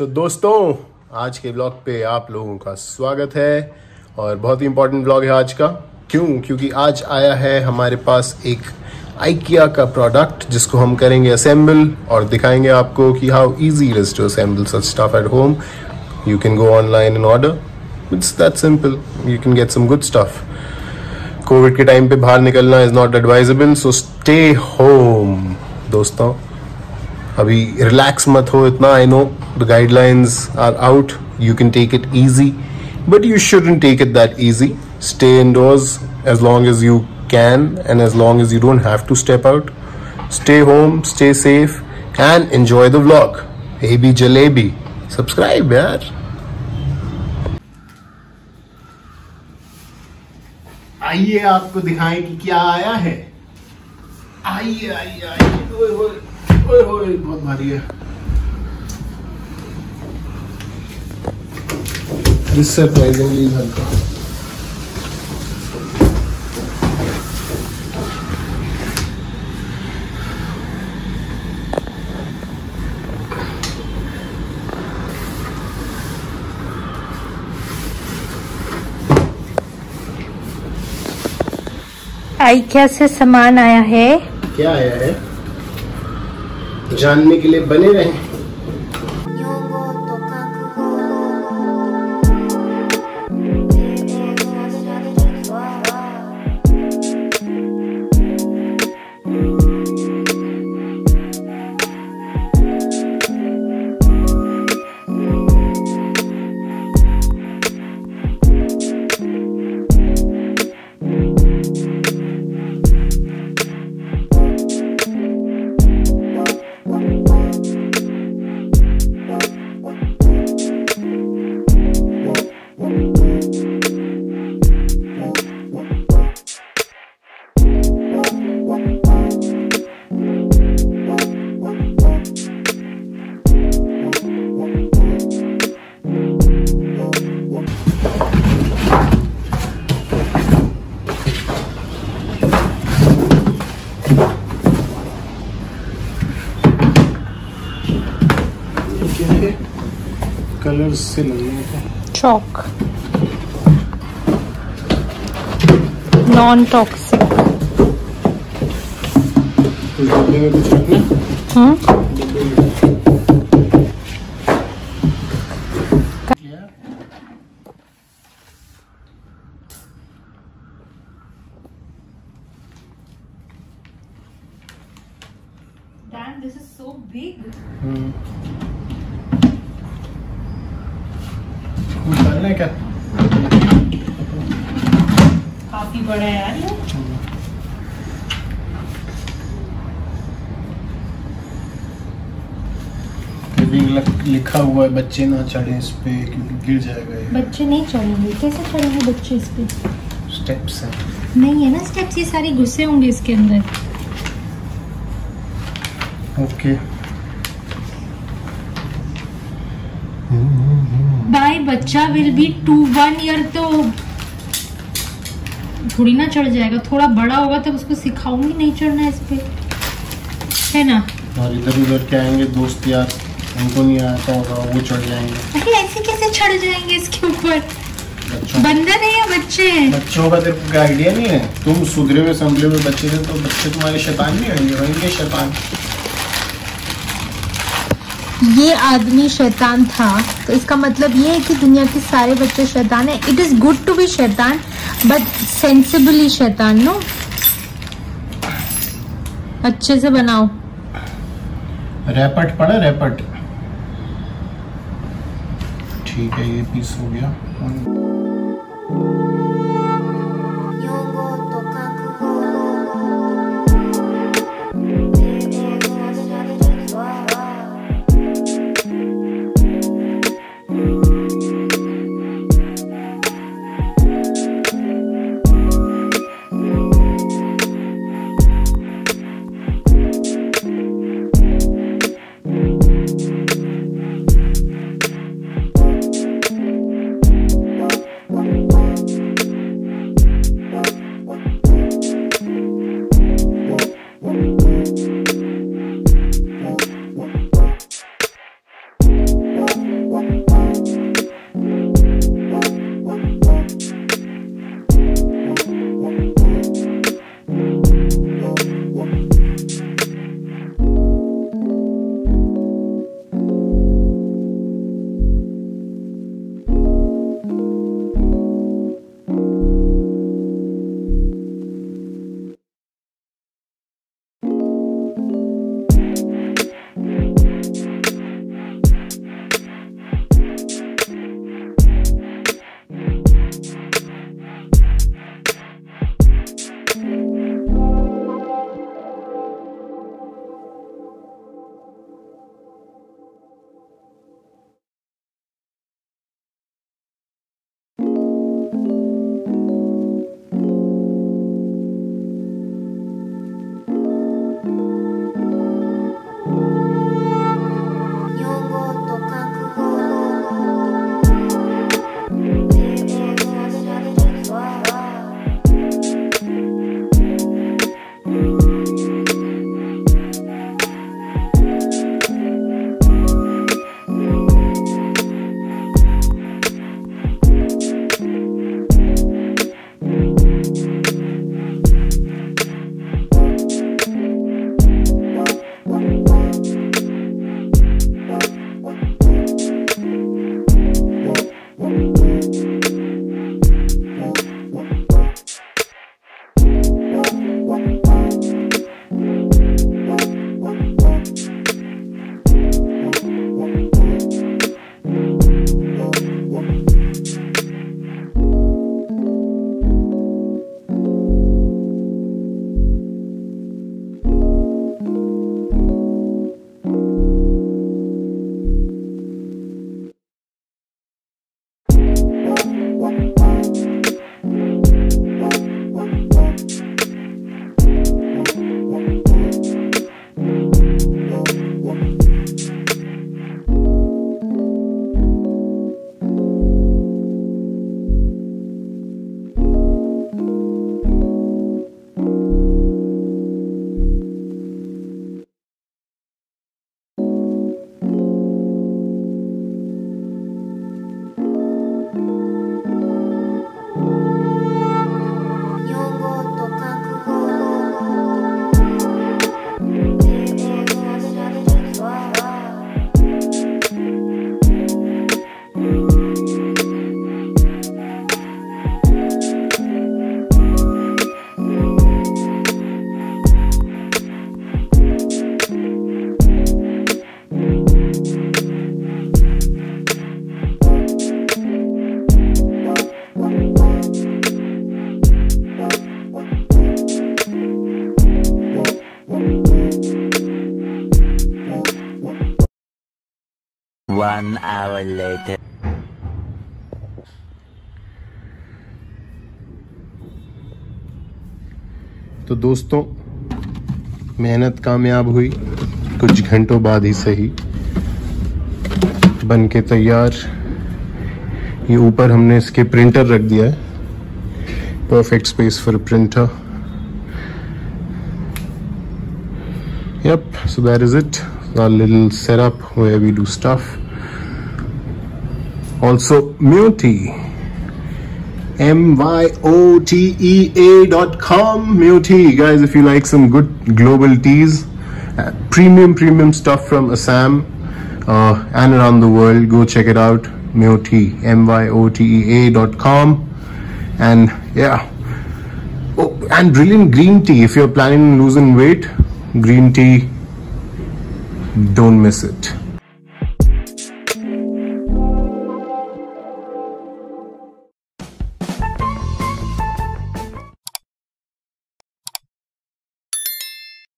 दोस्तों आज के ब्लॉग पे आप लोगों का स्वागत है और बहुत ही इंपॉर्टेंट ब्लॉग है आज का। क्योंकि आज आया है हमारे पास एक IKEA का प्रोडक्ट जिसको हम करेंगे असेंबल और दिखाएंगे आपको कि how easy it is to assemble such stuff at home. You can go online and order, it's that simple, you can get some good stuff. Covid के टाइम पे बाहर निकलना is not advisable, so stay home दोस्तों। अभी relax मत हो इतना। I know the guidelines are out, you can take it easy but you shouldn't take it that easy. Stay indoors as long as you can and as long as you don't have to step out. Stay home, stay safe and enjoy the vlog. AB Jalebi. Subscribe यार। आइए आपको दिखाएं कि क्या आया है। आइए आइए आइए। ओए ओए ओए बहुत भारी है। This surprisingly is हल्का। IKEA से सामान आया है। क्या आया है जानने के लिए बने रहें। कलर्स से लगने का चॉक, नॉन टॉक्सिक। डब्बे में कुछ रखना। Damn, this is so big. निकालना है क्या? काफी बड़ा है यार ये। लिखा हुआ है बच्चे ना चढ़े इस पे क्योंकि गिर जाएगा ये। बच्चे नहीं चढ़ेंगे, कैसे चढ़ेंगे बच्चे इस पे? स्टेप्स है। नहीं है ना स्टेप्स, ये सारे घुसे होंगे इसके अंदर। ओके बाय बच्चा विल बी 1 ईयर तो थोड़ी ना चढ़ जाएगा, थोड़ा बड़ा होगा तब उसको सिखाऊंगी नहीं चढ़ना इस पे, है ना। और इधर उधर के आएंगे दोस्त यार, उनको नहीं आता होगा, वो चढ़ जाएंगे। अरे ऐसे कैसे चढ़ जाएंगे इसके ऊपर? बंदर है या बच्चे हैं? बच्चों का तेरे को आइडिया नहीं है। तुम सुधरे हुए संभले हुए बच्चे थे तो बच्चे तुम्हारे शैतान नहीं होंगे शैतान। ये आदमी शैतान था तो इसका मतलब ये है कि दुनिया के सारे बच्चे शैतान है। It is good to be शैतान बट सेंसिबली शैतान। नो, अच्छे से बनाओ। रैपट पड़ा रैपट। ठीक है ये पीस हो गया। 1 hour later. तो दोस्तों, मेहनत कामयाब हुई, कुछ घंटों बाद ही सही, बन के तैयार। ये ऊपर हमने इसके प्रिंटर रख दिया है, perfect space for printer. Yep, so that is it, our little setup where we do stuff. Also Myote, MYOTEA.com. Myote, guys, if you like some good global teas, premium stuff from Assam and around the world, go check it out. Myote, MYOTEA.com. And yeah, oh, and brilliant green tea. If you're planning on losing weight, green tea, don't miss it.